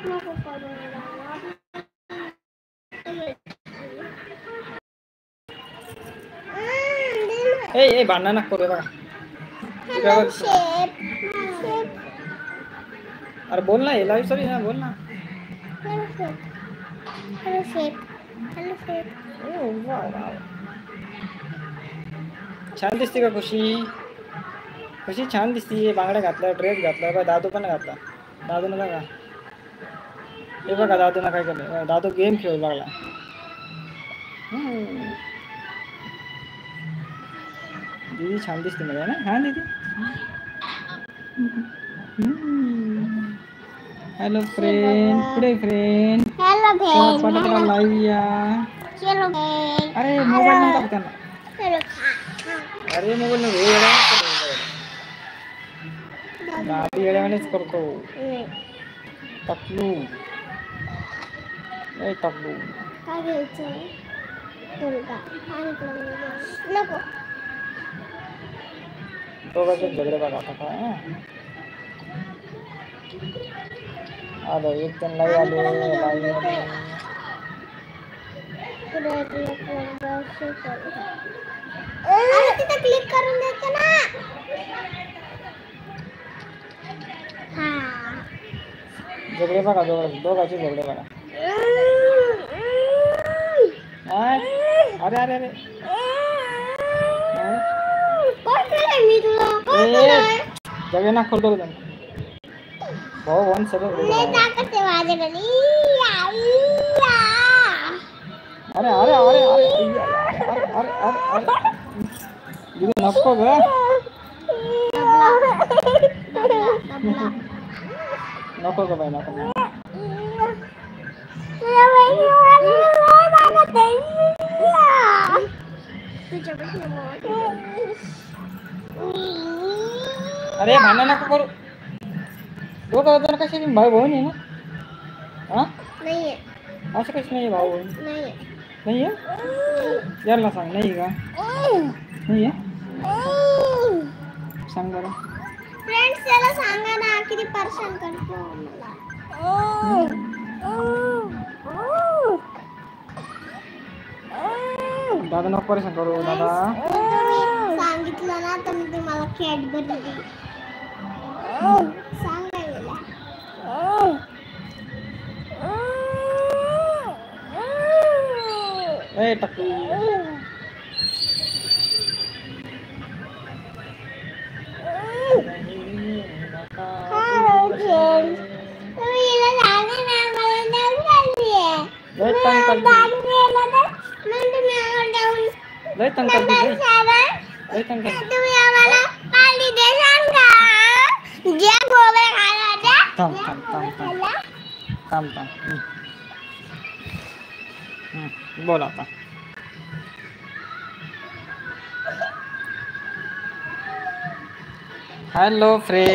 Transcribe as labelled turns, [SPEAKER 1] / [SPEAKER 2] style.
[SPEAKER 1] नको करू मला.
[SPEAKER 2] ए भांडण नको करू बघा.
[SPEAKER 1] हेलो शेप.
[SPEAKER 2] अरे बोल ना, लाईव्ह सॉरी ना, बोल ना.
[SPEAKER 1] हेलो शेप.
[SPEAKER 2] Oh wow. छान दिसते का खुशी? खुशी छान दिसते. बांगड्या घातला, ड्रेस घातला, बघ दादू पण घातला. दादून बघा, हे बघा दादून काय केलं. दादू गेम खेळू लागला. दीदी छान दिसते मला ना. हा दीदी. Hello friend. कुठे फ्रेंड?
[SPEAKER 1] Hello friend.
[SPEAKER 2] पटापटा लाईव्ह या.
[SPEAKER 1] चलो फ्रेंड.
[SPEAKER 2] अरे मोबाईल नव्हता त्यांना.
[SPEAKER 1] चलो.
[SPEAKER 2] अरे मोबाईल नको. दादू येड्यावानीच करतो. टकलू. ए टकलू.
[SPEAKER 1] काय घ्यायचं? नको.
[SPEAKER 2] दोघांचे झगडे बघा आता काय. आलो एक जण लाईव्ह आले.
[SPEAKER 1] तिथे क्लिक करून द्यायचं ना.
[SPEAKER 2] झगडे बघा, दोघांचे झगडे बघा. अरे अरे अरे.
[SPEAKER 1] मी तुला
[SPEAKER 2] जगह ना खोल दो भाऊ वन सगळं
[SPEAKER 1] माझ्याकडे.
[SPEAKER 2] अरे अरे अरे अरे अरे अरे नको ग. नको ग बाई नको. अरे भांडण नको करू. दोघं जण कसे भाऊ बहीण आहे ना. हा
[SPEAKER 1] नाहीये.
[SPEAKER 2] असं कशी नाही भाऊ बहीण? नाही आहे. याला सांग नाही का? नाही आहे. सांग बरं.
[SPEAKER 1] फ्रेंड्स त्याला सांगा ना किती परेशान करतो मला.
[SPEAKER 2] दादा नको परेशान करू दादा.
[SPEAKER 1] सांगितलं ना तर मी तुम्हाला कॅडबरी देईल. सांगायला.
[SPEAKER 2] ए टकू. बोल आता. Hello friend.